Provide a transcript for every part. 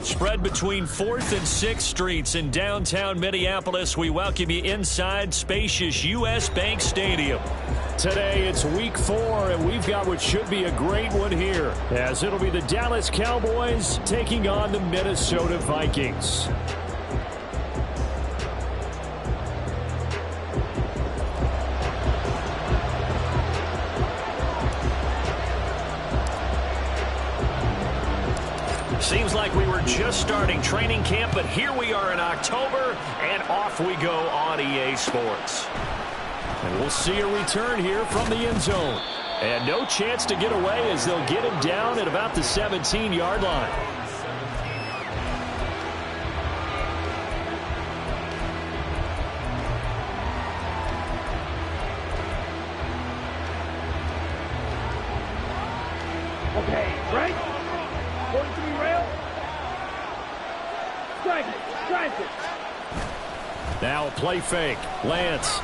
Spread between 4th and 6th Streets in downtown Minneapolis. We welcome you inside spacious U.S. Bank Stadium. Today it's week 4, and we've got what should be a great one here, as it'll be the Dallas Cowboys taking on the Minnesota Vikings. Seems like we were just starting training camp, but here we are in October, and off we go on EA Sports. And we'll see a return here from the end zone. And no chance to get away as they'll get him down at about the 17-yard line. Okay, right? 43 rail. Strike it. Now a play fake. Lance.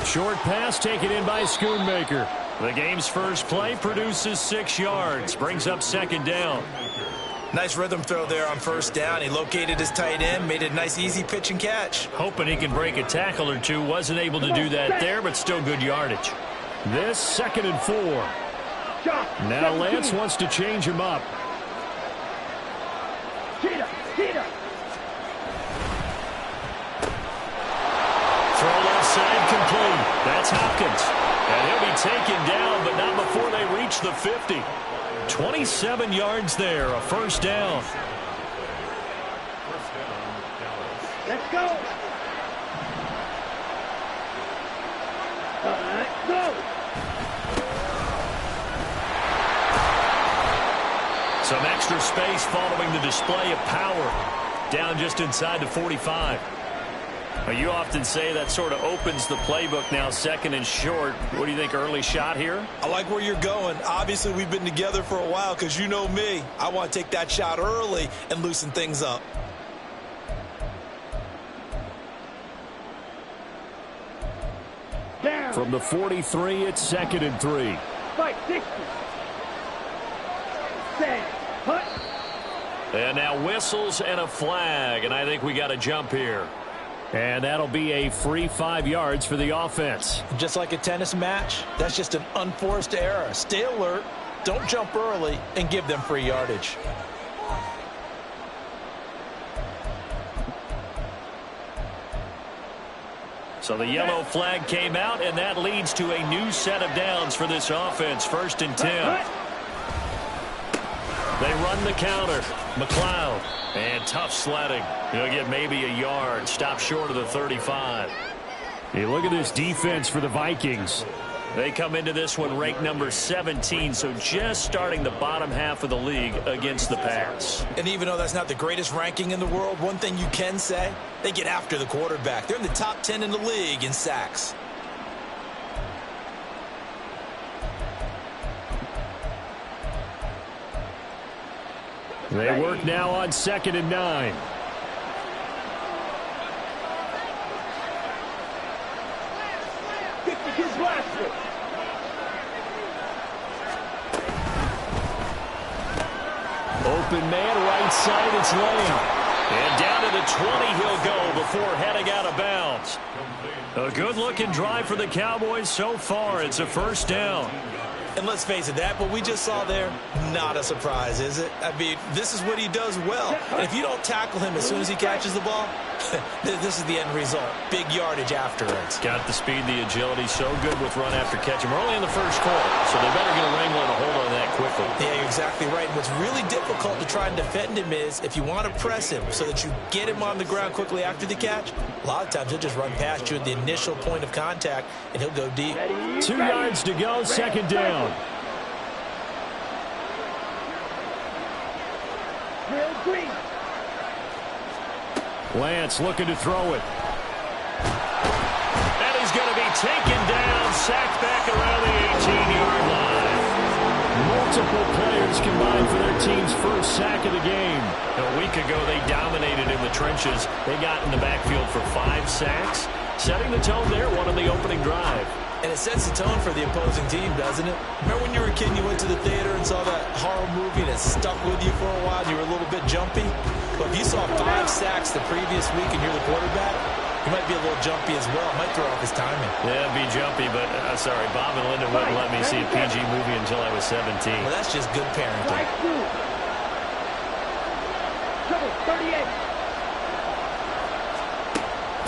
Short pass taken in by Schoonmaker. The game's first play produces 6 yards. Brings up 2nd down. Nice rhythm throw there on 1st down. He located his tight end, made it a nice easy pitch and catch. Hoping he can break a tackle or two. Wasn't able to do that there, but still good yardage. This 2nd and 4. Now Lance wants to change him up. Cheetah. Throw left side complete. That's Hopkins. And he'll be taken down, but not before they reach the 50. 27 yards there, a 1st down. Let's go. Go. Some extra space following the display of power. Down just inside the 45. You often say that sort of opens the playbook now, 2nd and short. What do you think, early shot here? I like where you're going. Obviously, we've been together for a while because you know me. I want to take that shot early and loosen things up. Down. From the 43, it's 2nd and 3. Fight 60. Stand. Hut. And now whistles and a flag, and I think we got a jump here. And that'll be a free 5 yards for the offense. Just like a tennis match, that's just an unforced error. Stay alert, don't jump early, and give them free yardage. So the yellow flag came out, and that leads to a new set of downs for this offense. 1st and 10. They run the counter. McLeod. And tough sledding. He'll get maybe a yard. Stop short of the 35. Hey, look at this defense for the Vikings. They come into this one ranked number 17, so just starting the bottom half of the league against the pass. And even though that's not the greatest ranking in the world, one thing you can say, they get after the quarterback. They're in the top 10 in the league in sacks. They work now on 2nd and 9. Open man, right side, it's Lamb. And down to the 20 he'll go before heading out of bounds. A good-looking drive for the Cowboys so far. It's a 1st down. And let's face it, that what we just saw there, not a surprise, is it? I mean, this is what he does well. And if you don't tackle him as soon as he catches the ball, this is the end result. Big yardage afterwards. Got the speed, the agility, so good with run after catch. We're only in the 1st quarter, so they better get a wrangle and a hold on that quickly. Yeah, you're exactly right. And what's really difficult to try and defend him is if you want to press him so that you get him on the ground quickly after the catch, a lot of times he'll just run past you at the initial point of contact, and he'll go deep. 2 yards to go, 2nd down. Lance looking to throw it. And he's going to be taken down, sacked back around the 18-yard line. Multiple players combined for their team's first sack of the game. A week ago, they dominated in the trenches. They got in the backfield for 5 sacks, setting the tone there, one on the opening drive. And it sets the tone for the opposing team, doesn't it? Remember when you were a kid and you went to the theater and saw that horror movie and it stuck with you for a while and you were a little bit jumpy? But if you saw 5 sacks the previous week and you're the quarterback, you might be a little jumpy as well. It might throw off his timing. Yeah, be jumpy, but sorry, Bob and Linda wouldn't let me see a PG movie until I was 17. Well, that's just good parenting. Trouble, 38.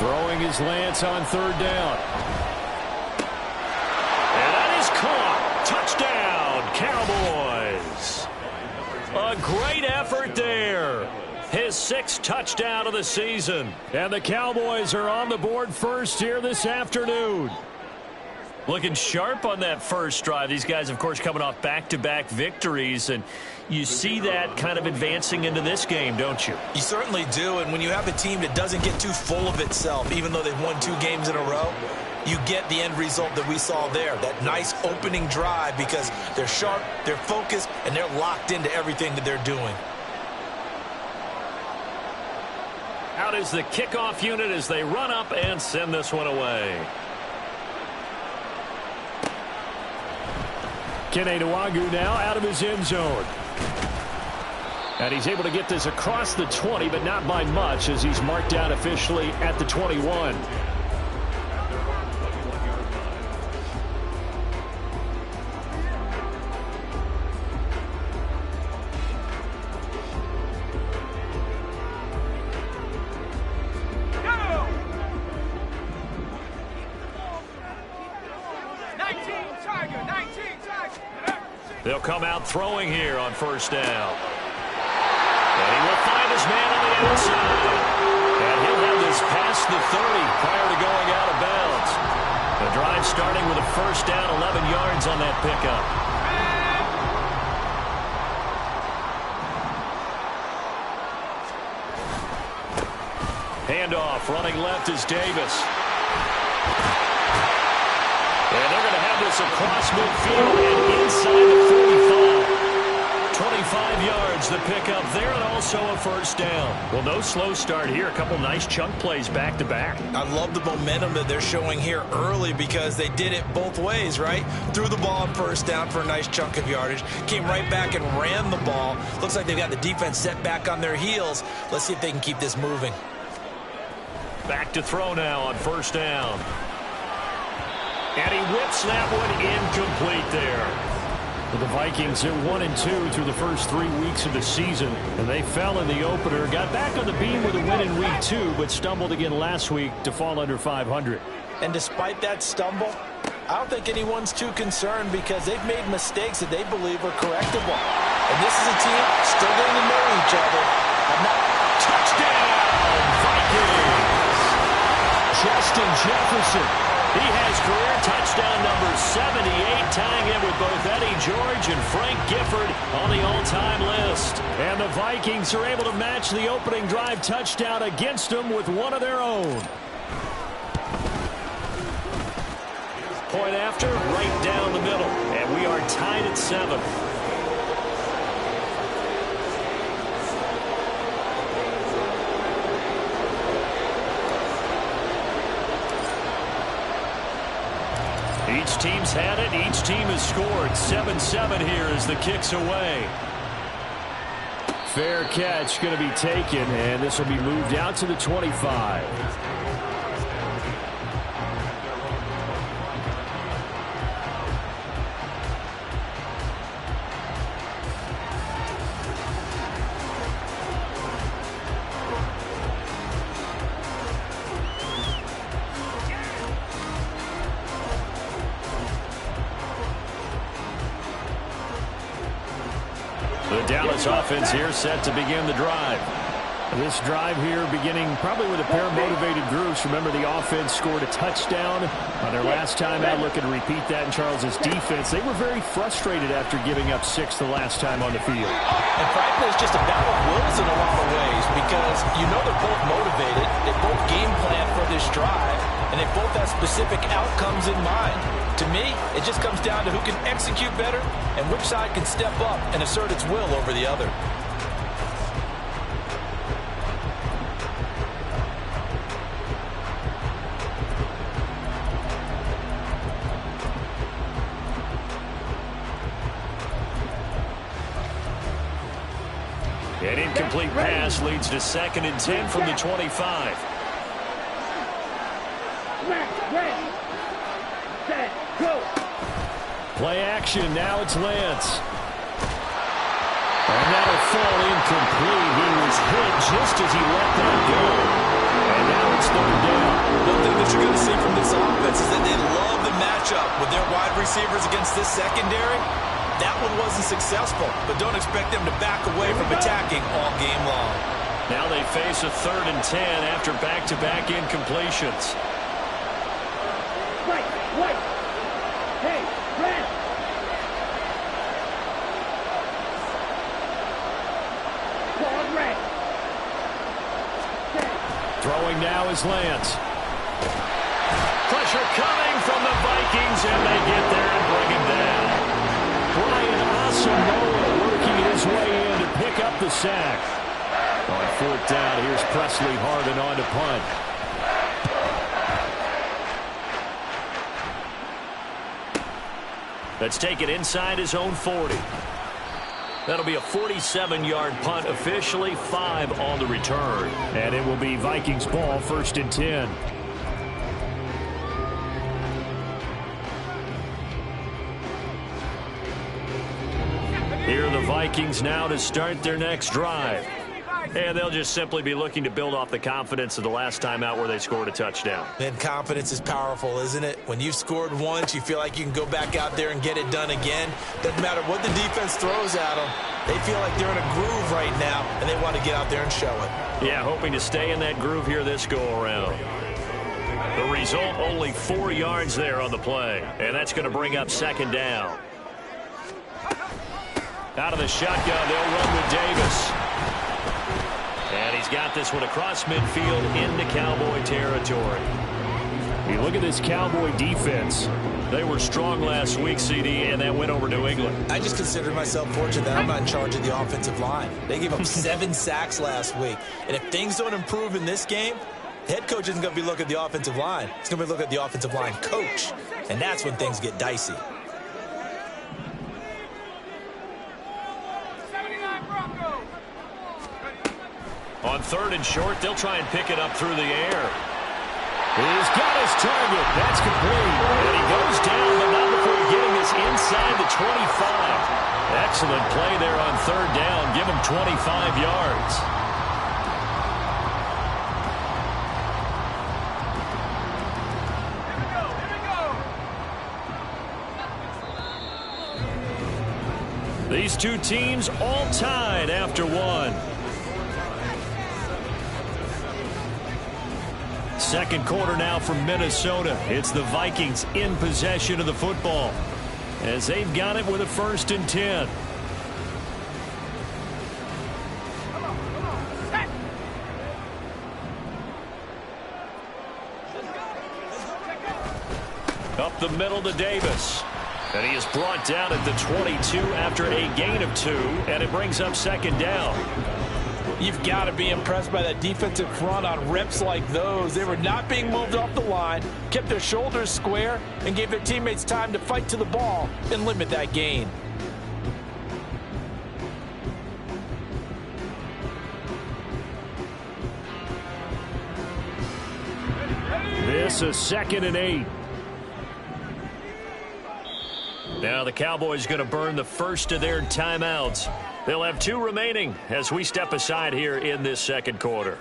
Throwing his lance on third down. And that is caught. Touchdown, Cowboys. A great effort there. His 6th touchdown of the season. And the Cowboys are on the board first here this afternoon. Looking sharp on that first drive. These guys, of course, coming off back-to-back victories, and you see that kind of advancing into this game, don't you? You certainly do, and when you have a team that doesn't get too full of itself, even though they've won 2 games in a row, you get the end result that we saw there, that nice opening drive, because they're sharp, they're focused, and they're locked into everything that they're doing. Out is the kickoff unit as they run up and send this one away. Kene Nwagu now out of his end zone. And he's able to get this across the 20, but not by much, as he's marked down officially at the 21. They'll come out throwing here on first down. And he will find his man on the outside. And he'll have this past the 30 prior to going out of bounds. The drive starting with a first down, 11 yards on that pickup. Handoff, running left is Davis. And they're going to have this across midfield and inside the 45. 25 yards the pickup there, and also a first down. Well, no slow start here. A couple nice chunk plays back-to-back. I love the momentum that they're showing here early because they did it both ways, right? Threw the ball on first down for a nice chunk of yardage. Came right back and ran the ball. Looks like they've got the defense set back on their heels. Let's see if they can keep this moving. Back to throw now on first down. And he whips that one incomplete there. Well, the Vikings are 1-2 through the first 3 weeks of the season, and they fell in the opener. Got back on the beam with a win in week 2, but stumbled again last week to fall under 500. And despite that stumble, I don't think anyone's too concerned because they've made mistakes that they believe are correctable. And this is a team still getting to know each other. Touchdown, Vikings! Justin Jefferson. He has career touchdown number 78, tying it with both Eddie George and Frank Gifford on the all-time list. And the Vikings are able to match the opening drive touchdown against them with one of their own. Point after, right down the middle. And we are tied at 7. Each team's had it. Each team has scored. 7-7 here as the kick's away. Fair catch going to be taken, and this will be moved out to the 25. The Dallas offense here set to begin the drive. This drive here beginning probably with a pair of motivated groups. Remember, the offense scored a touchdown on their last time out. Looking to repeat that in Charles's defense. They were very frustrated after giving up 6 the last time on the field. And frankly, it's just a battle of wills in a lot of ways because you know they're both motivated. They both game plan for this drive, and they both have specific outcomes in mind. To me, it just comes down to who can execute better and which side can step up and assert its will over the other. An incomplete pass leads to 2nd and 10 from the 25. Set, go. Play action. Now it's Lance. And that'll fall incomplete. He was hit just as he let that go. And now it's 3rd down. One thing that you're going to see from this offense is that they love the matchup with their wide receivers against this secondary. That one wasn't successful, but don't expect them to back away from attacking all game long. Now they face a 3rd and 10 after back-to-back incompletions. Right, right. Hey, red. Ball red. Throwing now is Lance. Pressure coming from the Vikings, and they get there and bring him down. Brian Asamoah working his way in to pick up the sack. On 4th down, here's Presley Harvin on to punt. Let's take it inside his own 40. That'll be a 47-yard punt, officially 5 on the return. And it will be Vikings ball, 1st and 10. Here are the Vikings now to start their next drive. And they'll just simply be looking to build off the confidence of the last time out where they scored a touchdown. And confidence is powerful, isn't it? When you've scored once, you feel like you can go back out there and get it done again. Doesn't matter what the defense throws at them. They feel like they're in a groove right now, and they want to get out there and show it. Yeah, hoping to stay in that groove here this go-around. The result, only 4 yards there on the play. And that's going to bring up 2nd down. Out of the shotgun, they'll run with Davis. And he's got this one across midfield into Cowboy territory. You look at this Cowboy defense. They were strong last week, CD, and that went over New England. I just consider myself fortunate that I'm not in charge of the offensive line. They gave up 7 sacks last week. And if things don't improve in this game, the head coach isn't going to be looking at the offensive line. He's going to be looking at the offensive line coach. And that's when things get dicey. On 3rd and short, they'll try and pick it up through the air. He's got his target. That's complete. And he goes down, but not before getting this inside the 25. Excellent play there on 3rd down. Give him 25 yards. These two teams all tied after one. Second quarter now from Minnesota. It's the Vikings in possession of the football as they've got it with a 1st and 10. Up the middle to Davis. And he is brought down at the 22 after a gain of 2, and it brings up 2nd down. You've got to be impressed by that defensive front on reps like those. They were not being moved off the line, kept their shoulders square, and gave their teammates time to fight to the ball and limit that gain. This is 2nd and 8. Now the Cowboys going to burn the first of their timeouts. They'll have 2 remaining as we step aside here in this second quarter.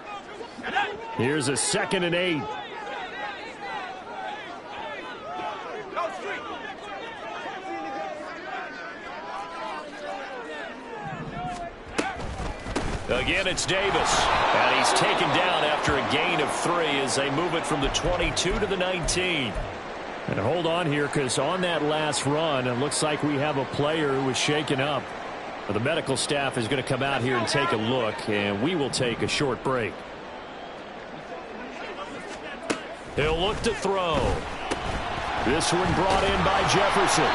Here's a 2nd and 8. Again, it's Davis. And he's taken down after a gain of 3 as they move it from the 22 to the 19. And hold on here, because on that last run, it looks like we have a player who was shaken up. The medical staff is going to come out here and take a look, and we will take a short break. He'll look to throw. This one brought in by Jefferson.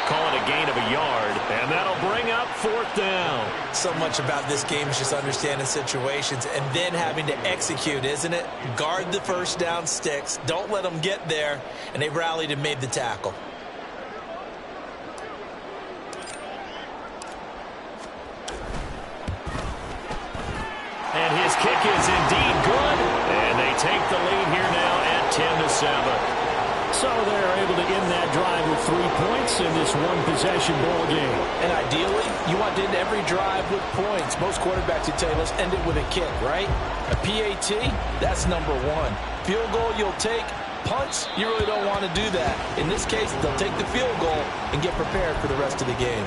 Call it a gain of a yard, and that'll bring up 4th down. So much about this game is just understanding situations and then having to execute, isn't it? Guard the first down sticks. Don't let them get there. And they rallied and made the tackle. take the lead here now at 10-7. So they're able to end that drive with 3 points in this one-possession ball game. And ideally, you want to end every drive with points. Most quarterbacks would tell you, let's end it with a kick, right? A PAT, that's number one. Field goal you'll take. Punts, you really don't want to do that. In this case, they'll take the field goal and get prepared for the rest of the game.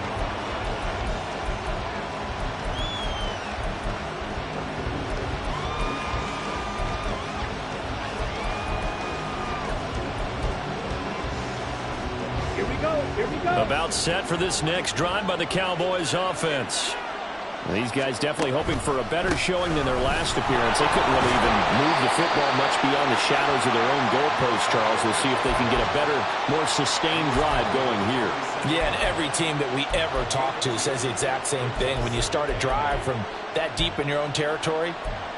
About set for this next drive by the Cowboys offense. These guys definitely hoping for a better showing than their last appearance. They couldn't really even move the football much beyond the shadows of their own goalposts, Charles. We'll see if they can get a better, more sustained drive going here. Yeah, and every team that we ever talk to says the exact same thing. When you start a drive from that deep in your own territory,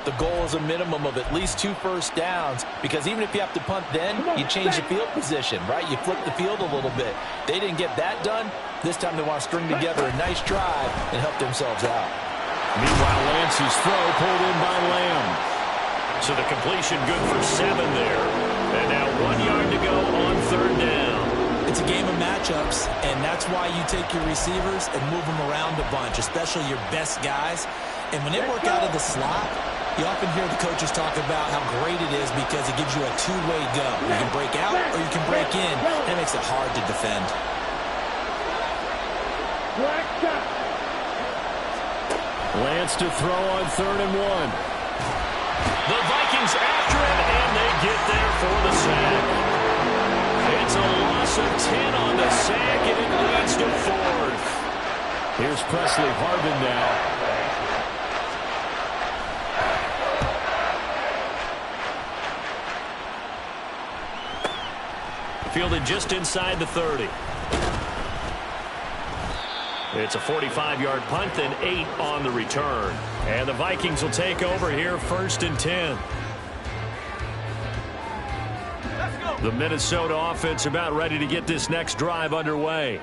the goal is a minimum of at least 2 first downs, because even if you have to punt then, you change the field position, right? You flip the field a little bit. They didn't get that done. This time they want to string together a nice drive and help themselves out. Meanwhile, Lance's throw pulled in by Lamb. So the completion good for 7 there. And now 1 yard to go on 3rd down. It's a game of matchups, and that's why you take your receivers and move them around a bunch, especially your best guys. And when they work out of the slot, you often hear the coaches talk about how great it is because it gives you a two-way go. You can break out or you can break in. That makes it hard to defend. Lance to throw on 3rd and 1. The Vikings after it, and they get there for the sack. It's a loss of 10 on the sack, and it leads to 4th. Here's Presley Harvin now. Fielded just inside the 30. It's a 45-yard punt, then 8 on the return. And the Vikings will take over here 1st and 10. The Minnesota offense about ready to get this next drive underway.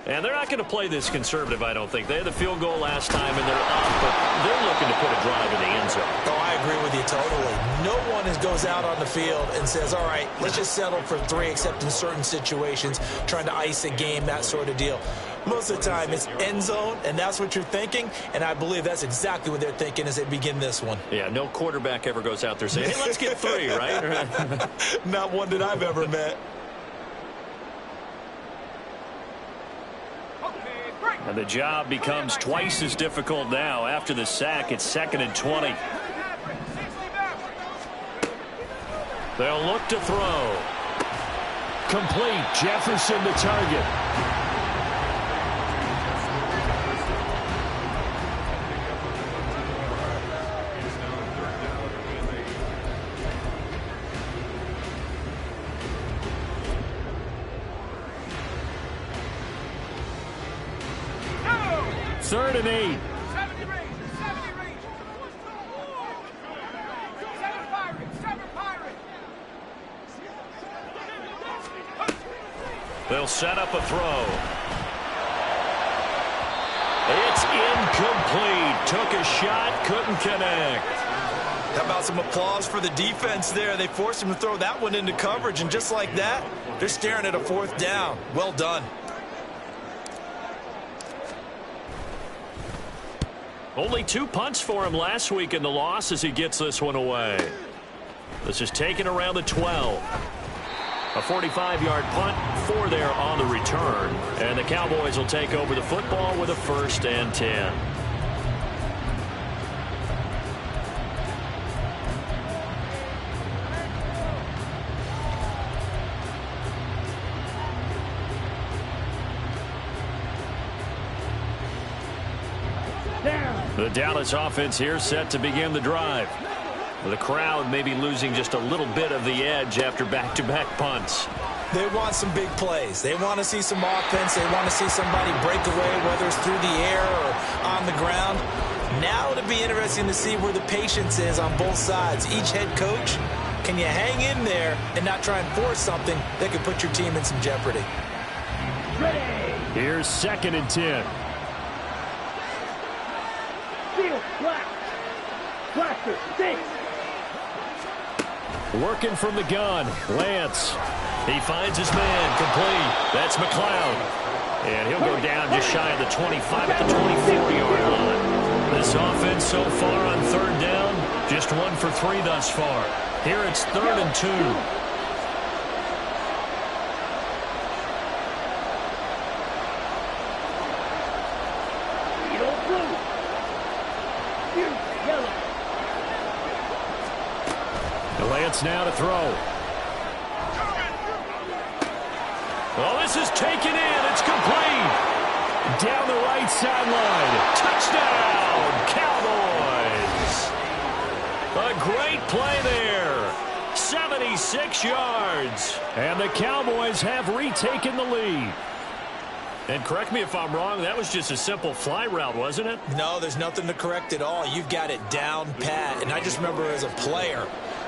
And they're not going to play this conservative, I don't think. They had the field goal last time, and they're up, but they're looking to put a drive in the end zone. Oh, I agree with you totally. No one goes out on the field and says, all right, let's just settle for 3, except in certain situations, trying to ice a game, that sort of deal. Most of the time, it's end zone, and that's what you're thinking, and I believe that's exactly what they're thinking as they begin this one. Yeah, no quarterback ever goes out there saying, hey, let's get 3, right? Not one that I've ever met. And the job becomes twice as difficult now. After the sack, it's 2nd and 20. They'll look to throw. Complete. Jefferson the target. Third and 8. They'll set up a throw. It's incomplete. Took a shot, couldn't connect. How about some applause for the defense there? They forced him to throw that one into coverage, and just like that, they're staring at a 4th down. Well done. Only 2 punts for him last week in the loss as he gets this one away. This is taken around the 12. A 45-yard punt, 4 there on the return. And the Cowboys will take over the football with a 1st and 10. The Dallas offense here set to begin the drive. The crowd may be losing just a little bit of the edge after back-to-back punts. They want some big plays. They want to see some offense. They want to see somebody break away, whether it's through the air or on the ground. Now it'll be interesting to see where the patience is on both sides. Each head coach, can you hang in there and not try and force something that could put your team in some jeopardy? Here's 2nd and 10. Working from the gun, Lance. He finds his man, complete. That's McLeod. And he'll go down just shy of the 25 at the 24-yard line. This offense so far on third down, just 1 for 3 thus far. Here it's 3rd and 2. Lance now to throw. Well, this is taken in. It's complete. Down the right sideline. Touchdown, Cowboys. A great play there. 76 yards. And the Cowboys have retaken the lead. And correct me if I'm wrong, that was just a simple fly route, wasn't it? No, there's nothing to correct at all. You've got it down pat. And I just remember as a player,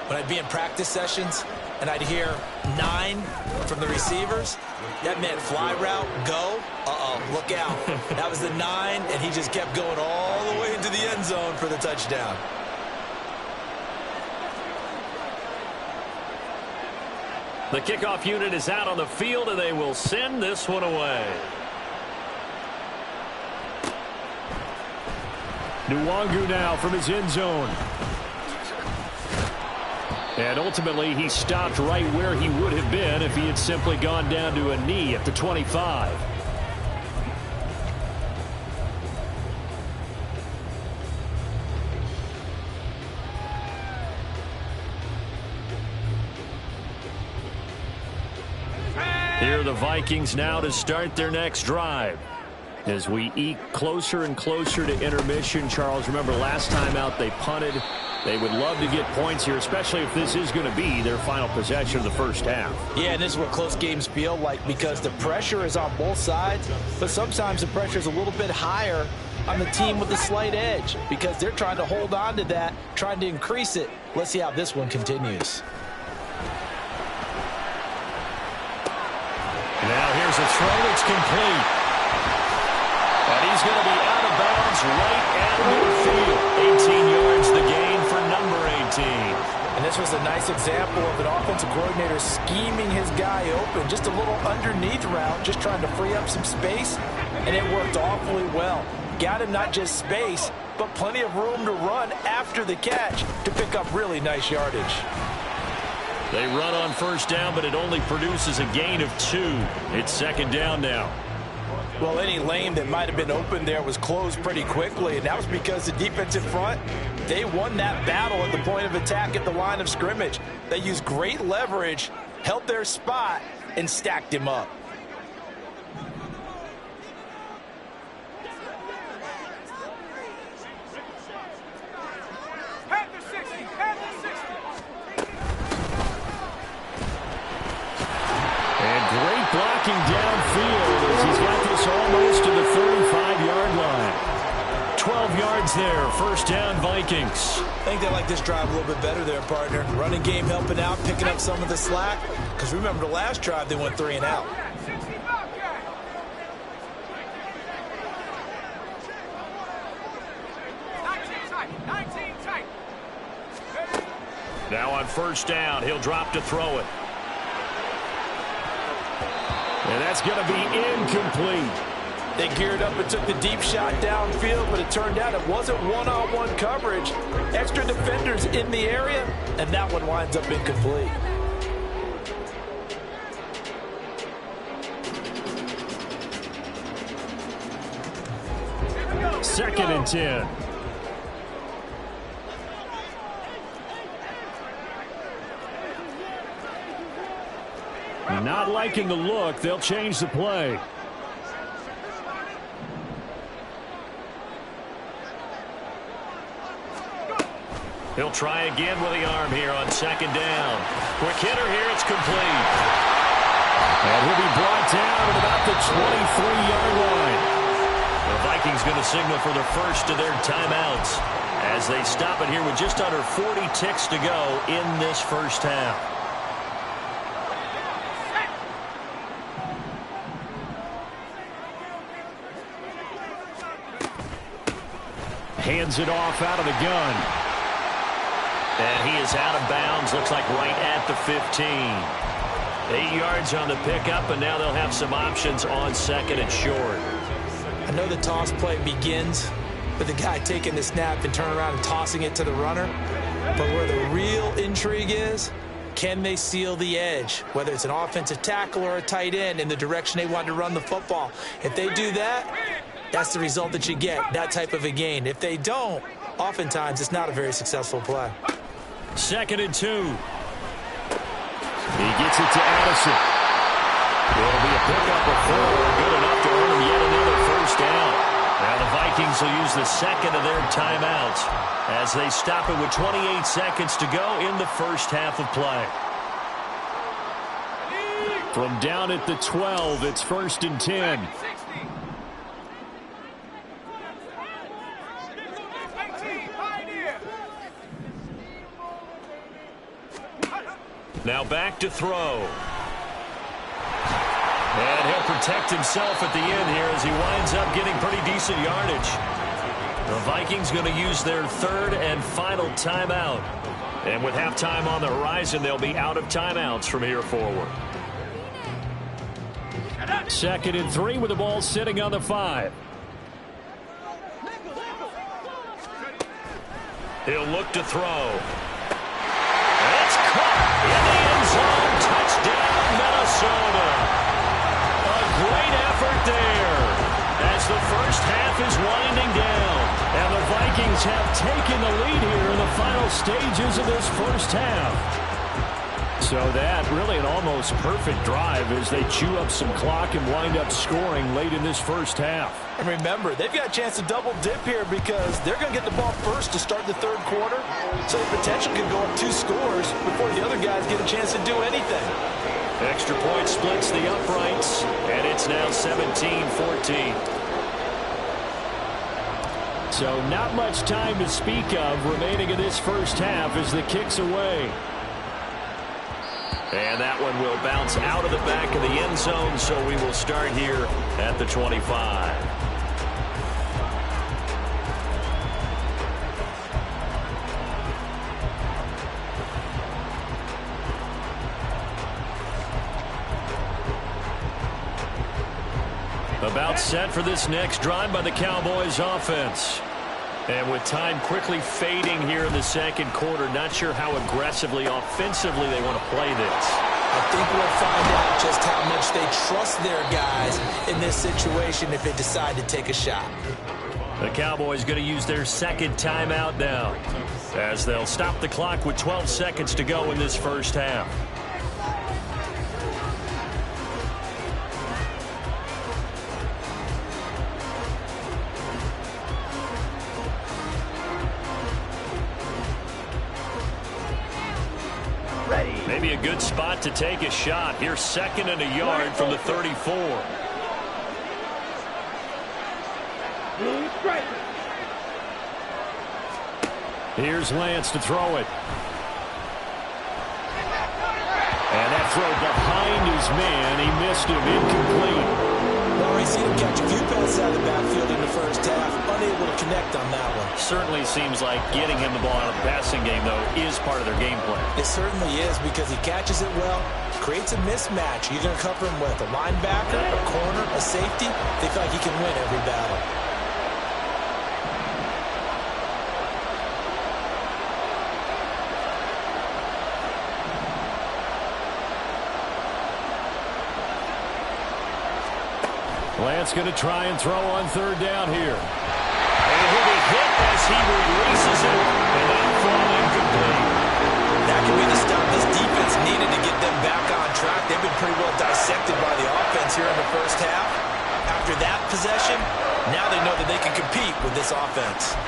when I'd be in practice sessions and I'd hear 9 from the receivers, that meant fly route, go, look out. That was the 9, and he just kept going all the way into the end zone for the touchdown. The kickoff unit is out on the field, and they will send this one away. Nwangu now from his end zone. And ultimately, he stopped right where he would have been if he had simply gone down to a knee at the 25. Here are the Vikings now to start their next drive. As we eke closer and closer to intermission, Charles, remember last time out they punted. They would love to get points here, especially if this is going to be their final possession of the first half. Yeah, and this is what close games feel like because the pressure is on both sides, but sometimes the pressure is a little bit higher on the team with the slight edge because they're trying to hold on to that, trying to increase it. Let's see how this one continues. Now here's a throw that's complete. And he's going to be out of bounds right at midfield. 18 yards the gain for number 18. And this was a nice example of an offensive coordinator scheming his guy open. Just a little underneath route, just trying to free up some space. And it worked awfully well. Got him not just space, but plenty of room to run after the catch to pick up really nice yardage. They run on first down, but it only produces a gain of 2. It's 2nd down now. Well, any lane that might have been open there was closed pretty quickly, and that was because the defensive front, they won that battle at the point of attack at the line of scrimmage. They used great leverage, held their spot, and stacked him up. Great blocking downfield as he's got this almost to the 35-yard line. 12 yards there, first down Vikings. I think they like this drive a little bit better there, partner. Running game helping out, picking up some of the slack. Because remember the last drive, they went 3 and out. Now on first down, he'll drop to throw it. And that's going to be incomplete. They geared up and took the deep shot downfield, but it turned out it wasn't one-on-one coverage. Extra defenders in the area, and that one winds up incomplete. Second and 10. Not liking the look, they'll change the play. He'll try again with the arm here on 2nd down. Quick hitter here, it's complete. And he'll be brought down at about the 23-yard line. The Vikings going to signal for the first of their timeouts as they stop it here with just under 40 ticks to go in this first half. Hands it off out of the gun. And he is out of bounds, looks like right at the 15. 8 yards on the pickup, and now they'll have some options on second and short. I know the toss play begins with the guy taking the snap and turning around and tossing it to the runner. But where the real intrigue is, can they seal the edge, whether it's an offensive tackle or a tight end, in the direction they want to run the football? If they do that, that's the result that you get, that type of a gain. If they don't, oftentimes it's not a very successful play. 2nd and 2. He gets it to Addison. It'll be a pickup of 4, good enough to earn him yet another first down. Now the Vikings will use the second of their timeouts as they stop it with 28 seconds to go in the first half of play. From down at the 12, it's 1st and 10. Now back to throw. And he'll protect himself at the end here as he winds up getting pretty decent yardage. The Vikings going to use their 3rd and final timeout. And with halftime on the horizon, they'll be out of timeouts from here forward. 2nd and 3 with the ball sitting on the 5. He'll look to throw. It's caught in the end zone. Touchdown, Minnesota. A great effort there as the first half is winding down. And the Vikings have taken the lead here in the final stages of this first half. So that really an almost perfect drive as they chew up some clock and wind up scoring late in this first half. And remember, they've got a chance to double dip here because they're going to get the ball first to start the 3rd quarter. So the potential could go up 2 scores before the other guys get a chance to do anything. Extra point splits the uprights, and it's now 17-14. So not much time to speak of remaining in this first half as the kick's away. And that one will bounce out of the back of the end zone, so we will start here at the 25. About set for this next drive by the Cowboys offense. And with time quickly fading here in the 2nd quarter, not sure how aggressively, offensively they want to play this. I think we'll find out just how much they trust their guys in this situation if they decide to take a shot. The Cowboys going to use their 2nd timeout now as they'll stop the clock with 12 seconds to go in this first half. Maybe a good spot to take a shot. Here's 2nd and a yard from the 34. Here's Lance to throw it. And that throw behind his man. He missed him. Incomplete. Well, we see him catch a few passes out of the backfield in the first half. Unable to connect on that one. Certainly seems like getting him the ball out of the passing game, though, is part of their game plan. It certainly is because he catches it well, creates a mismatch. You're going to cover him with a linebacker, a corner, a safety. They feel like he can win every battle. Lance going to try and throw on 3rd down here. And he'll be hit as he releases it, and that'll fall incomplete. That could be the stop this defense needed to get them back on track. They've been pretty well dissected by the offense here in the first half. After that possession, now they know that they can compete with this offense.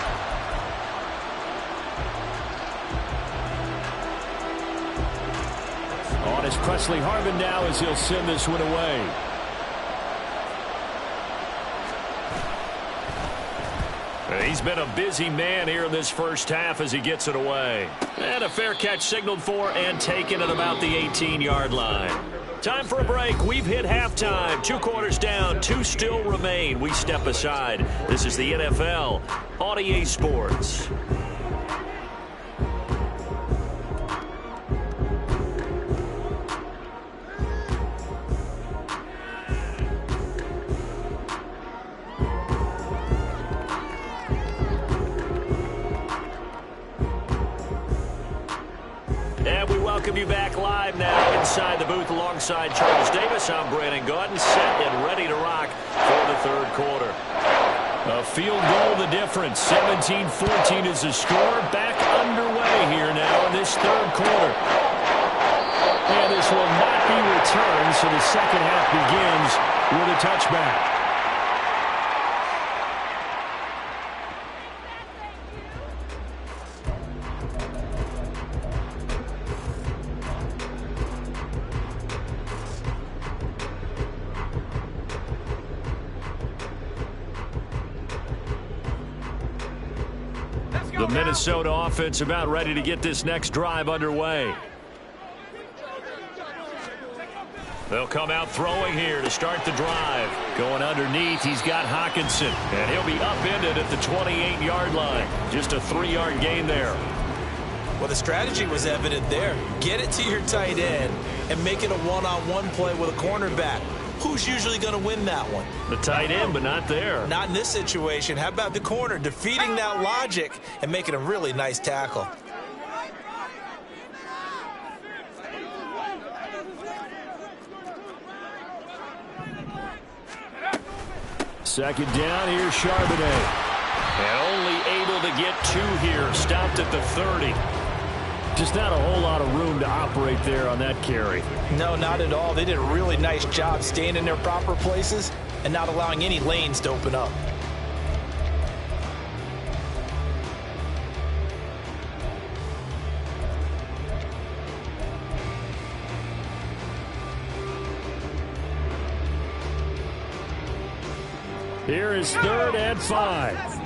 On is Presley Harvin now as he'll send this one away. He's been a busy man here in this first half as he gets it away. And a fair catch signaled for and taken at about the 18-yard line. Time for a break. We've hit halftime. 2 quarters down, 2 still remain. We step aside. This is the NFL on EA Sports. And we welcome you back live now inside the booth alongside Charles Davis. I'm Brandon Gaudin, set and ready to rock for the third quarter. A field goal the difference. 17-14 is the score. Back underway here now in this third quarter. And this will not be returned, so the second half begins with a touchback. The Minnesota offense about ready to get this next drive underway. They'll come out throwing here to start the drive. Going underneath, he's got Hockenson. And he'll be upended at the 28-yard line. Just a 3-yard gain there. Well, the strategy was evident there. Get it to your tight end and make it a one-on-one play with a cornerback. Who's usually going to win that one? The tight end, but not there. Not in this situation. How about the corner defeating that logic and making a really nice tackle? Second down, here's Charbonnet. And only able to get 2 here. Stopped at the 30. Just not a whole lot of room to operate there on that carry. No, not at all. They did a really nice job staying in their proper places and not allowing any lanes to open up. Here is 3rd and 5.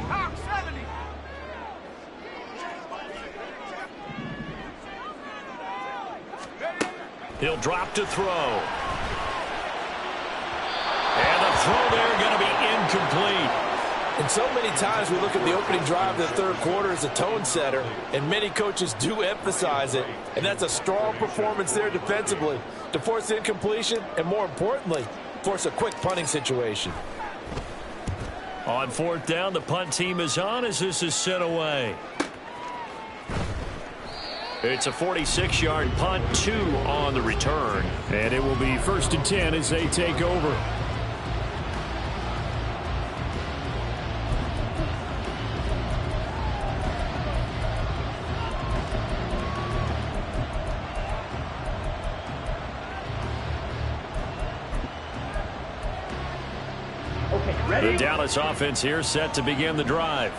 He'll drop to throw. And the throw there going to be incomplete. And so many times we look at the opening drive of the third quarter as a tone setter, and many coaches do emphasize it. And that's a strong performance there defensively to force incompletion and, more importantly, force a quick punting situation. On 4th down, the punt team is on as this is sent away. It's a 46-yard punt, 2 on the return. And it will be 1st and 10 as they take over. Okay, ready? The Dallas offense here set to begin the drive.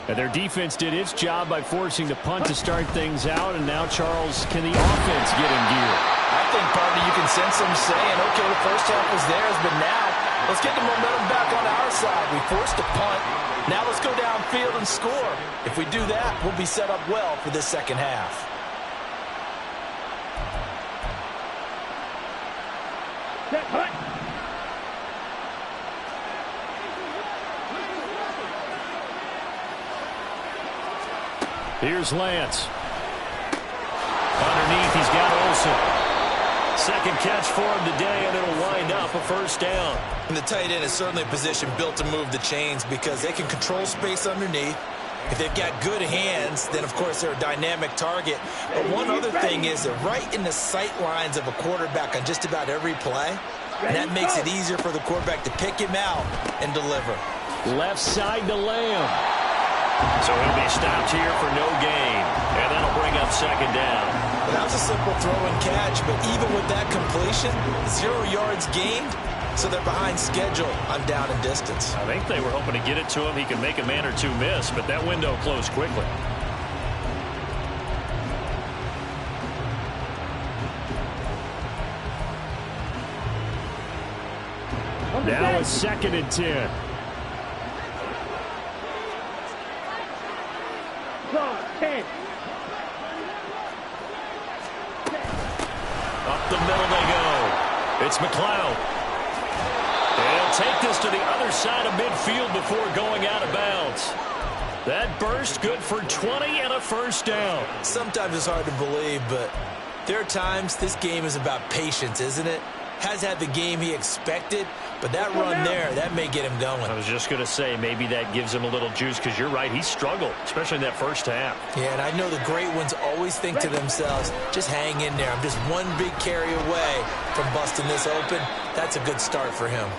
And their defense did its job by forcing the punt to start things out. And now, Charles, can the offense get in gear? I think, partner, you can sense them saying, okay, the first half was theirs, but now let's get the momentum back on our side. We forced a punt. Now let's go downfield and score. If we do that, we'll be set up well for this second half. Set, punt. Here's Lance. Underneath, he's got Olsen. Second catch for him today, and it'll wind up a 1st down. And the tight end is certainly a position built to move the chains because they can control space underneath. If they've got good hands, then, of course, they're a dynamic target. But one other thing is they're right in the sight lines of a quarterback on just about every play. And that makes it easier for the quarterback to pick him out and deliver. Left side to Lamb. So he'll be stopped here for no gain. And that'll bring up 2nd down. Well, that was a simple throw and catch, but even with that completion, 0 yards gained, so they're behind schedule on down and distance. I think they were hoping to get it to him. He could make a man or 2 miss, but that window closed quickly. Now it's 2nd and 10. Close, 10. Up the middle they go. It's McLeod. And he'll take this to the other side of midfield before going out of bounds. That burst good for 20 and a 1st down. Sometimes it's hard to believe, but there are times this game is about patience, isn't it? Has had the game he expected, But that run there, that may get him going. I was just going to say, maybe that gives him a little juice, because you're right, he struggled, especially in that first half. Yeah, and I know the great ones always think to themselves, just hang in there. I'm just one big carry away from busting this open. That's a good start for him.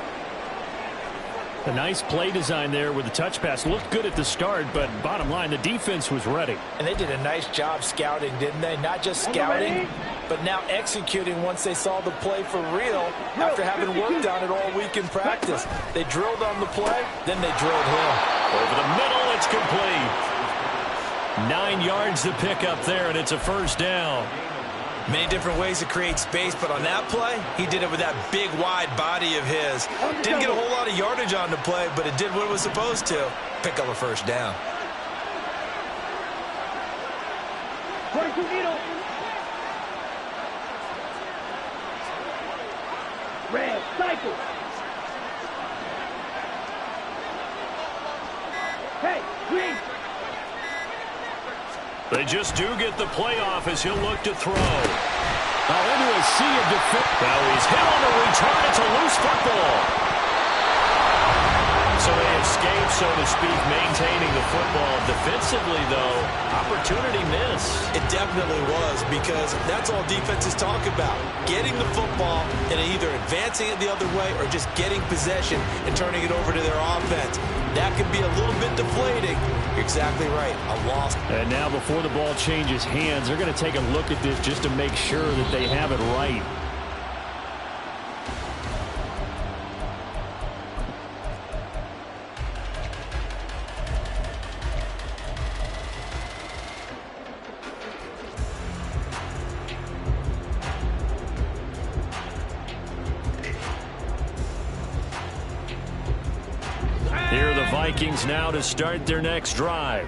A nice play design there with the touch pass. Looked good at the start, but bottom line, the defense was ready. And they did a nice job scouting, didn't they? Not just scouting, but now executing once they saw the play for real after having worked on it all week in practice. They drilled on the play, then they drilled him. Over the middle, it's complete. 9 yards to pick up there, and it's a first down. Many different ways to create space, but on that play, he did it with that big, wide body of his. Didn't get a whole lot of yardage on the play, but it did what it was supposed to. Pick up a first down. Red, cycle. Hey, green. They just do get the playoff as he'll look to throw. Into a sea of defense. Now he's hit on the return. It's a loose football. So they escape, so to speak, maintaining the football. Defensively, though, opportunity miss. It definitely was, because that's all defenses talk about. Getting the football and either advancing it the other way or just getting possession and turning it over to their offense. That can be a little bit deflating. You're exactly right. A loss. And now before the ball changes hands, they're going to take a look at this just to make sure that they have it right. Here are the Vikings now to start their next drive.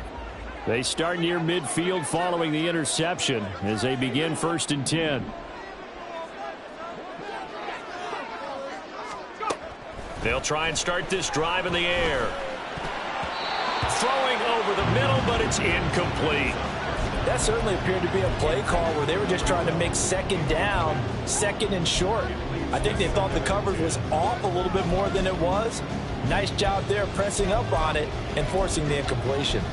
They start near midfield following the interception as they begin 1st and 10. They'll try and start this drive in the air. Throwing over the middle, but it's incomplete. That certainly appeared to be a play call where they were just trying to make second down, second and short. I think they thought the coverage was off a little bit more than it was. Nice job there pressing up on it and forcing the incompletion.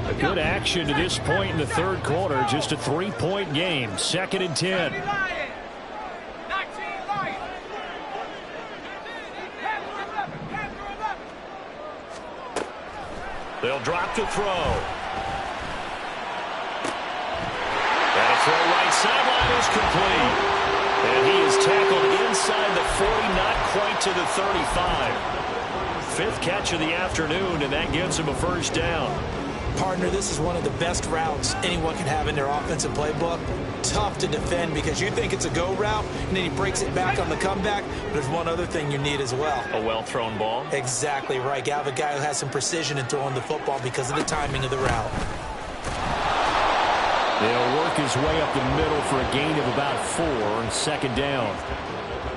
A good action to this point in the third quarter. Just a 3-point game. 2nd and 10. They'll drop to throw. And a throw right sideline is complete. And he is tackled inside the 40, not quite to the 35. 5th catch of the afternoon, and that gives him a first down. Partner, this is one of the best routes anyone can have in their offensive playbook. Tough to defend because you think it's a go route, and then he breaks it back on the comeback. But there's one other thing you need as well. A well-thrown ball. Exactly right. You have a guy who has some precision in throwing the football because of the timing of the route. They'll work his way up the middle for a gain of about 4 on 2nd down.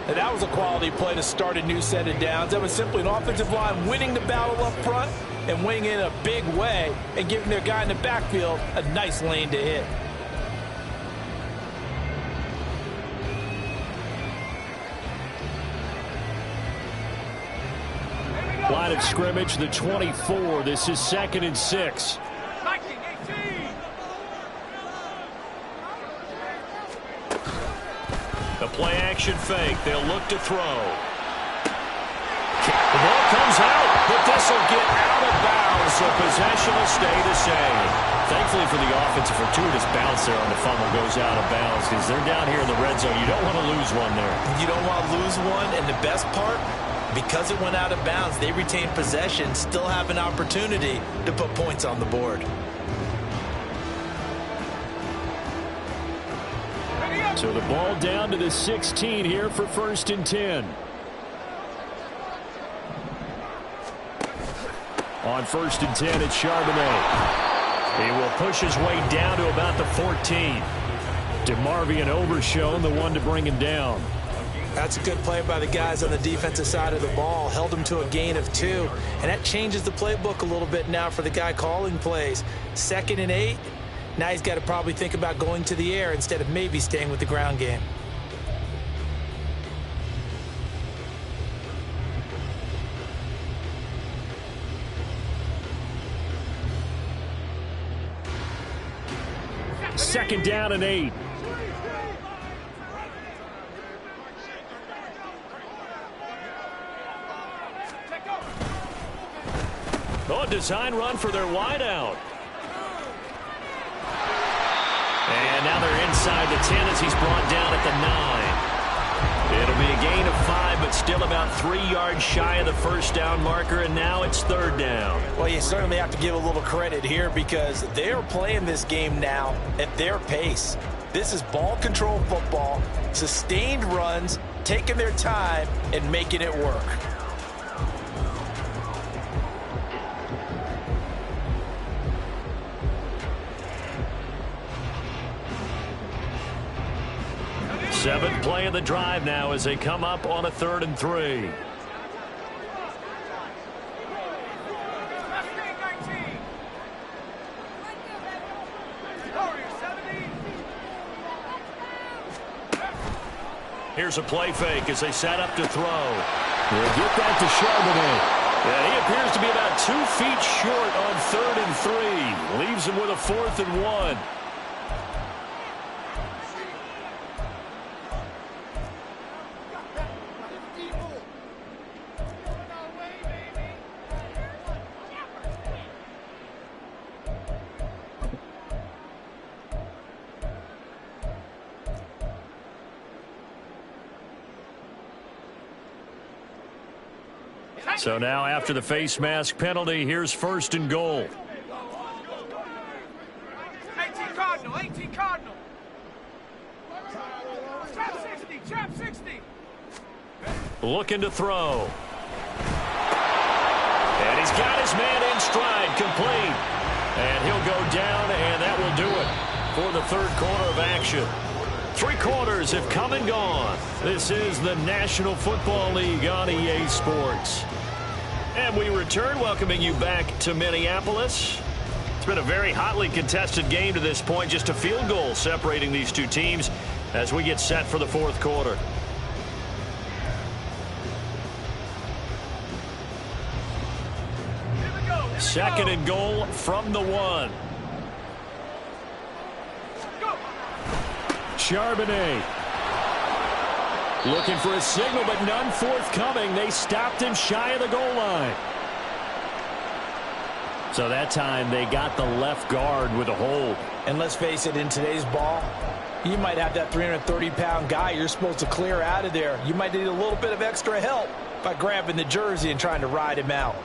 And that was a quality play to start a new set of downs. That was simply an offensive line winning the battle up front and winning in a big way and giving their guy in the backfield a nice lane to hit. Line of scrimmage, the 24. This is 2nd and 6. The play-action fake. They'll look to throw. The ball comes out, but this will get out of bounds, so possession will stay the same. Thankfully for the offense, a fortuitous bounce there on the fumble goes out of bounds because they're down here in the red zone. You don't want to lose one there. You don't want to lose one, and the best part, because it went out of bounds, they retain possession, still have an opportunity to put points on the board. So the ball down to the 16 here for 1st and 10. On 1st and 10, it's Charbonnet. He will push his way down to about the 14. DeMarvion Overshown, the one to bring him down. That's a good play by the guys on the defensive side of the ball. Held them to a gain of 2. And that changes the playbook a little bit now for the guy calling plays. 2nd and 8. Now he's got to probably think about going to the air instead of maybe staying with the ground game. Second down and 8. Oh, a design run for their wideout. And now they're inside the 10 as he's brought down at the 9. It'll be a gain of 5, but still about 3 yards shy of the first down marker, and now it's 3rd down. Well, you certainly have to give a little credit here because they're playing this game now at their pace. This is ball control football, sustained runs, taking their time, and making it work. Seventh play of the drive now as they come up on a 3rd and 3. Here's a play fake as they set up to throw. We'll get that to Charbonnet. And he appears to be about 2 feet short on 3rd and 3. Leaves him with a 4th and 1. So now after the face mask penalty, here's 1st and goal. 18 Cardinal, 18 Cardinal. Trap 60. Looking to throw. And he's got his man in stride, complete. And he'll go down, and that will do it for the 3rd quarter of action. 3 quarters have come and gone. This is the National Football League on EA Sports. And we return, welcoming you back to Minneapolis. It's been a very hotly contested game to this point. Just a field goal separating these 2 teams as we get set for the 4th quarter. Second and goal from the 1. Charbonnet. Looking for a signal, but none forthcoming. They stopped him shy of the goal line. So that time they got the left guard with a hold. And let's face it, in today's ball, you might have that 330-pound guy you're supposed to clear out of there. You might need a little bit of extra help by grabbing the jersey and trying to ride him out.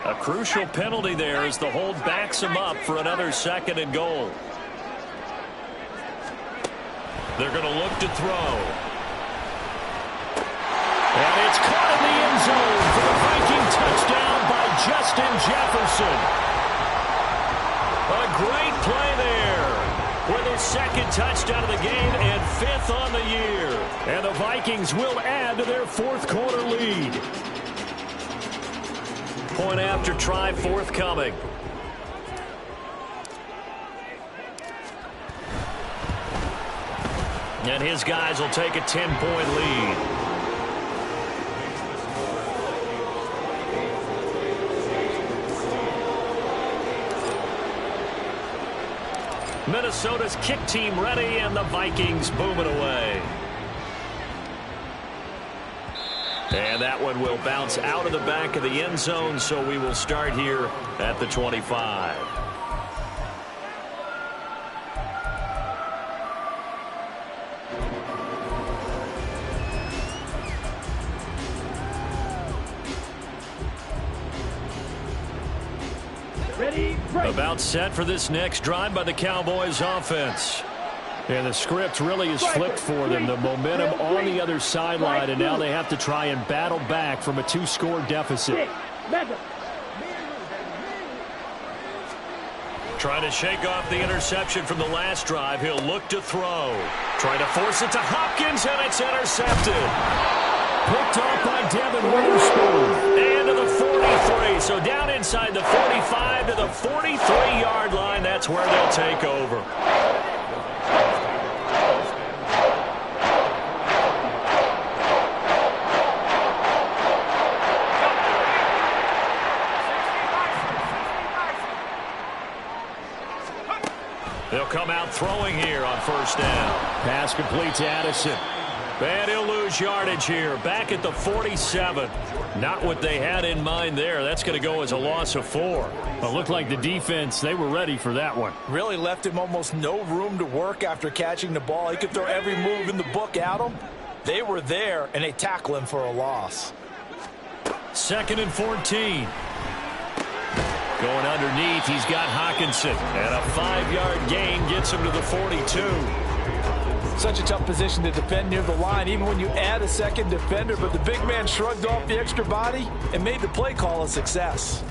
A crucial penalty there as the hold backs him up for another 2nd and goal. They're going to look to throw. And it's caught in the end zone for the Viking touchdown by Justin Jefferson. A great play there with his 2nd touchdown of the game and 5th on the year. And the Vikings will add to their 4th quarter lead. Point after try forthcoming. And his guys will take a 10-point lead. Minnesota's kick team ready, and the Vikings booming away. And that one will bounce out of the back of the end zone, so we will start here at the 25. About set for this next drive by the Cowboys offense. And the script really is flipped for them. The momentum on the other sideline, and now they have to try and battle back from a 2-score deficit. Trying to shake off the interception from the last drive. He'll look to throw. Trying to force it to Hopkins, and it's intercepted. Picked off by Devin Witherspoon. And to the 43. So down inside the 45 to the 43-yard line. That's where they'll take over. They'll come out throwing here on first down. Pass complete to Addison. And he'll lose yardage here. Back at the 47. Not what they had in mind there. That's going to go as a loss of 4. It looked like the defense, they were ready for that one. Really left him almost no room to work after catching the ball. He could throw every move in the book at him. They were there, and they tackle him for a loss. 2nd and 14. Going underneath, he's got Hockenson. And a 5-yard gain gets him to the 42. Such a tough position to defend near the line, even when you add a second defender. But the big man shrugged off the extra body and made the play call a success.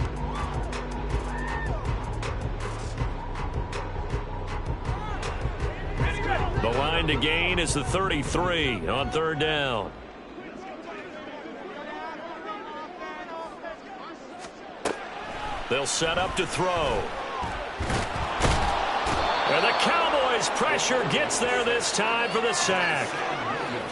The line to gain is the 33 on 3rd down. They'll set up to throw. And the Cowboys pressure gets there this time for the sack.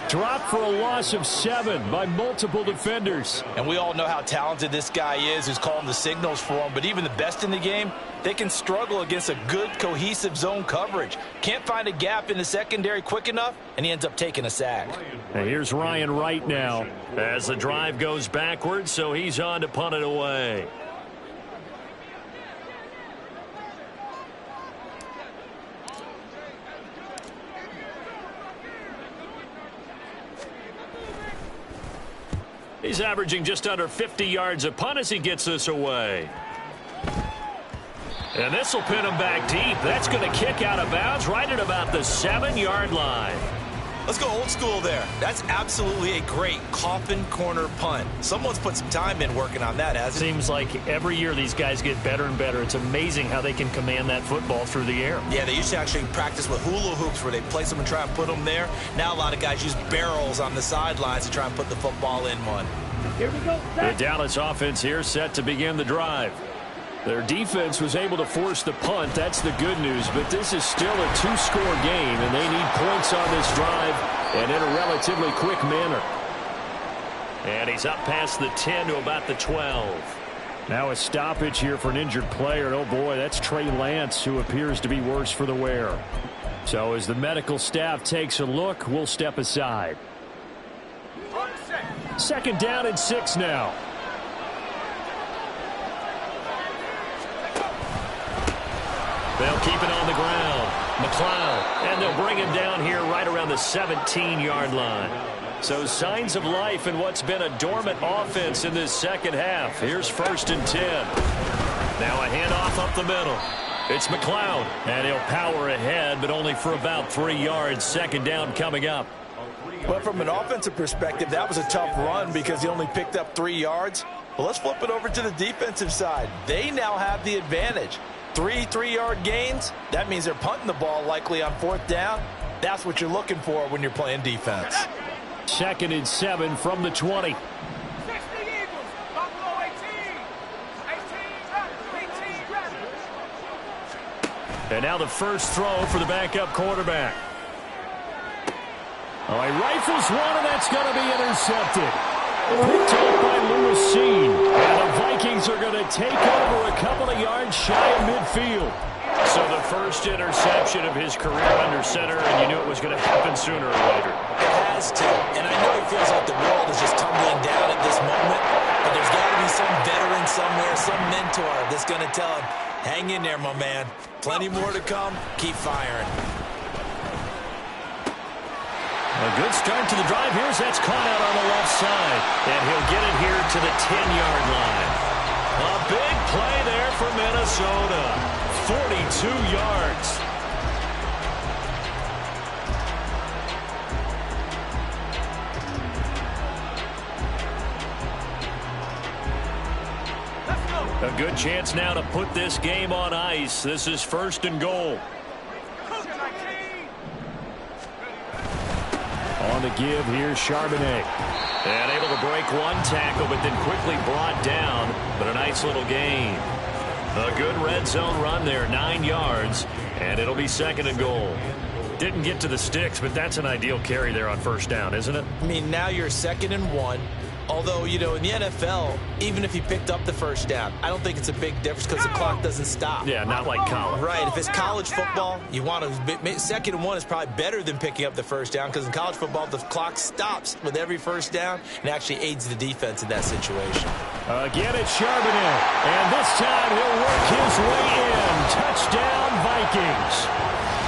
Dropped for a loss of 7 by multiple defenders. And we all know how talented this guy is who's calling the signals for him. But even the best in the game, they can struggle against a good, cohesive zone coverage. Can't find a gap in the secondary quick enough, and he ends up taking a sack. And here's Ryan Wright now. As the drive goes backwards, so he's on to punt it away. He's averaging just under 50 yards a punt as he gets this away. And this will pin him back deep. That's going to kick out of bounds right at about the 7-yard line. Let's go old school there. That's absolutely a great coffin corner punt. Someone's put some time in working on that, hasn't it? Seems like every year these guys get better and better. It's amazing how they can command that football through the air. Yeah, they used to actually practice with hula hoops where they place them and try and put them there. Now a lot of guys use barrels on the sidelines to try and put the football in one. Here we go. The Dallas offense here set to begin the drive. Their defense was able to force the punt. That's the good news. But this is still a 2-score game, and they need points on this drive and in a relatively quick manner. And he's up past the 10 to about the 12. Now a stoppage here for an injured player. And oh, boy, that's Trey Lance, who appears to be worse for the wear. So as the medical staff takes a look, we'll step aside. 2nd down and 6 now. They'll keep it on the ground. McLeod. And they'll bring him down here right around the 17-yard line. So signs of life in what's been a dormant offense in this second half. Here's 1st and 10. Now a handoff up the middle. It's McLeod. And he'll power ahead, but only for about 3 yards. 2nd down coming up. But from an offensive perspective, that was a tough run because he only picked up 3 yards. Well, let's flip it over to the defensive side. They now have the advantage. 3 3-yard gains, that means they're punting the ball likely on 4th down. That's what you're looking for when you're playing defense. 2nd and 7 from the 20. 60 Eagles. Buffalo 18. 18. And now the first throw for the backup quarterback. Oh, he rifles one, and that's going to be intercepted. Picked up by Lewisine. And the Vikings are going to take over a couple of yards shy of midfield. So the first interception of his career under center, and you knew it was going to happen sooner or later. It has to. And I know he feels like the world is just tumbling down at this moment, but there's got to be some veteran somewhere, some mentor that's going to tell him, hang in there, my man. Plenty more to come. Keep firing. A good start to the drive. Here's that's caught out on the left side. And he'll get it here to the 10-yard line. A big play there for Minnesota. 42 yards. A good chance now to put this game on ice. This is 1st and goal. On the give, here's Charbonnet. And able to break one tackle, but then quickly brought down. But a nice little gain. A good red zone run there, 9 yards. And it'll be 2nd and goal. Didn't get to the sticks, but that's an ideal carry there on 1st down, isn't it? I mean, now you're 2nd and 1. Although, you know, in the NFL, even if he picked up the 1st down, I don't think it's a big difference because the clock doesn't stop. Yeah, not like college. Right. If it's college football, you want to 2nd and 1 is probably better than picking up the 1st down because in college football, the clock stops with every 1st down and actually aids the defense in that situation. Again, it's Charbonnet. And this time he'll work his way in. Touchdown, Vikings.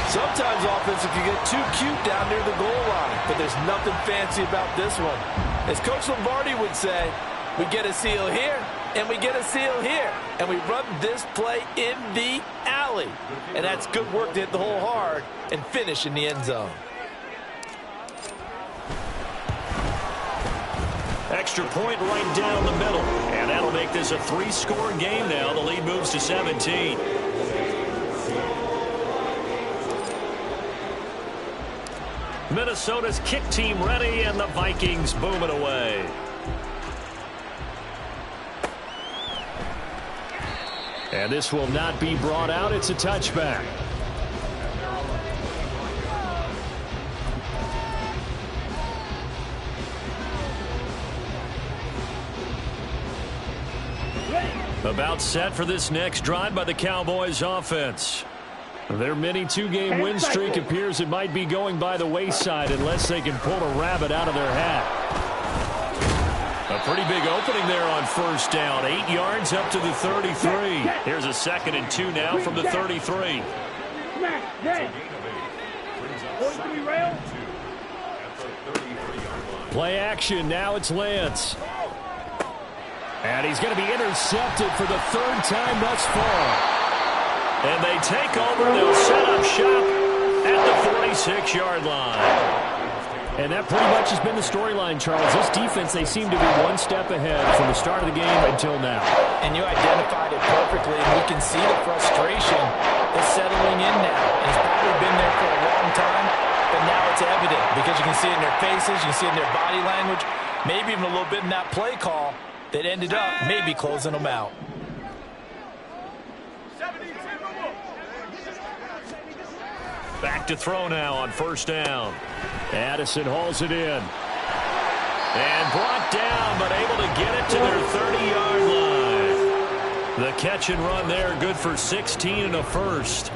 Sometimes offense, if you get too cute down near the goal line, but there's nothing fancy about this one. As Coach Lombardi would say, we get a seal here, and we get a seal here, and we run this play in the alley. And that's good work to hit the hole hard and finish in the end zone. Extra point right down the middle. And that'll make this a 3-score game now. The lead moves to 17. Minnesota's kick team ready, and the Vikings booming away. And this will not be brought out. It's a touchback. About set for this next drive by the Cowboys offense. Their mini 2-game win streak appears it might be going by the wayside unless they can pull a rabbit out of their hat. A pretty big opening there on 1st down. 8 yards up to the 33. Here's a 2nd and 2 now from the 33. Play action. Now it's Lance. And he's going to be intercepted for the 3rd time thus far. And they take over. They'll set up shop at the 46-yard line. And that pretty much has been the storyline, Charles. This defense, they seem to be one step ahead from the start of the game until now. And you identified it perfectly, and we can see the frustration is settling in now. And it's probably been there for a long time, but now it's evident because you can see it in their faces, you can see it in their body language, maybe even a little bit in that play call that ended up maybe closing them out. Back to throw now on 1st down. Addison hauls it in. And brought down, but able to get it to their 30-yard line. The catch and run there, good for 16 and a first.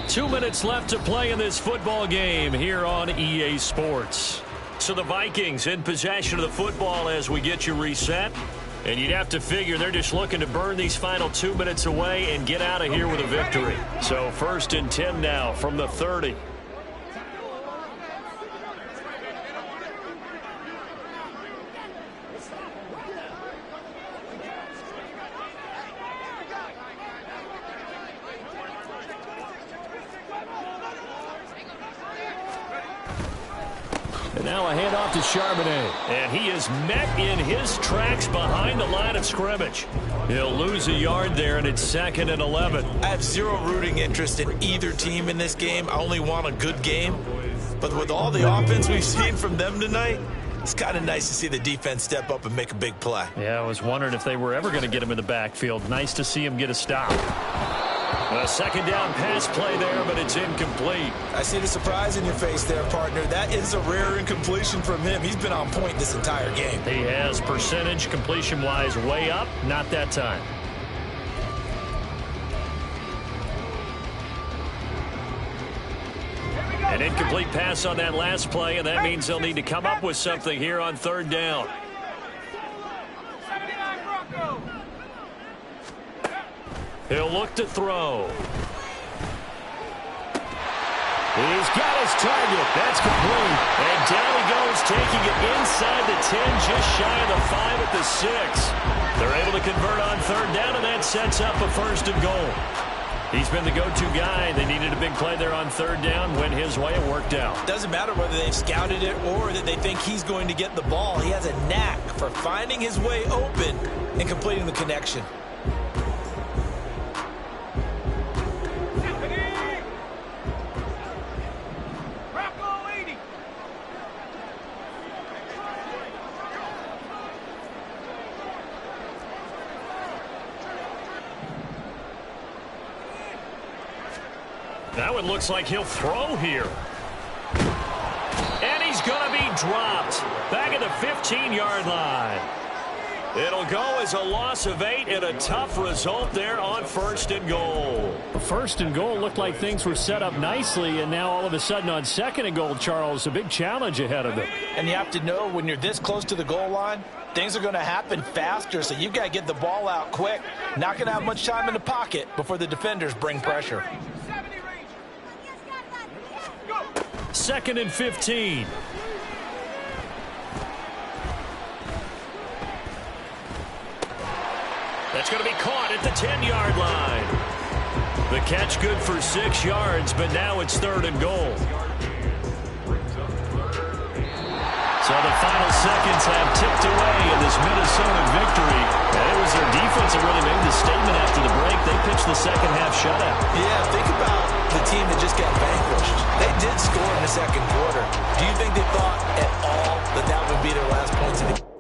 2 minutes left to play in this football game here on EA Sports. So the Vikings in possession of the football as we get you reset. And you'd have to figure they're just looking to burn these final 2 minutes away and get out of here with a victory. So 1st and 10 now from the 30. And now a handoff to Charbonnet. And he is met in his tracks behind the line of scrimmage. He'll lose a yard there, and it's 2nd and 11. I have zero rooting interest in either team in this game. I only want a good game. But with all the offense we've seen from them tonight, it's kind of nice to see the defense step up and make a big play. Yeah, I was wondering if they were ever going to get him in the backfield. Nice to see him get a stop. A 2nd down pass play there, but it's incomplete. I see the surprise in your face there, partner. That is a rare incompletion from him. He's been on point this entire game. He has percentage completion-wise way up. Not that time. An incomplete pass on that last play, and that means they'll need to come up with something here on 3rd down. He'll look to throw. He's got his target. That's complete. And down he goes, taking it inside the 10, just shy of the 5 at the 6. They're able to convert on third down, and that sets up a first and goal. He's been the go-to guy. They needed a big play there on third down. Went his way. It worked out. Doesn't matter whether they've scouted it or that they think he's going to get the ball. He has a knack for finding his way open and completing the connection. Now it looks like he'll throw here. And he's going to be dropped. Back at the 15-yard line. It'll go as a loss of 8 and a tough result there on first and goal. First and goal looked like things were set up nicely, and now all of a sudden on second and goal, Charles, a big challenge ahead of them. And you have to know when you're this close to the goal line, things are going to happen faster, so you've got to get the ball out quick. Not going to have much time in the pocket before the defenders bring pressure. Second and 15. That's going to be caught at the 10-yard line. The catch good for 6 yards, but now it's third and goal. So the final seconds have ticked away in this Minnesota victory. And it was their defense that really made the statement after the break. They pitched the second half shutout. Yeah, think about the team that just got vanquished. They did score in the second quarter. Do you think they thought at all that that would be their last points of the game?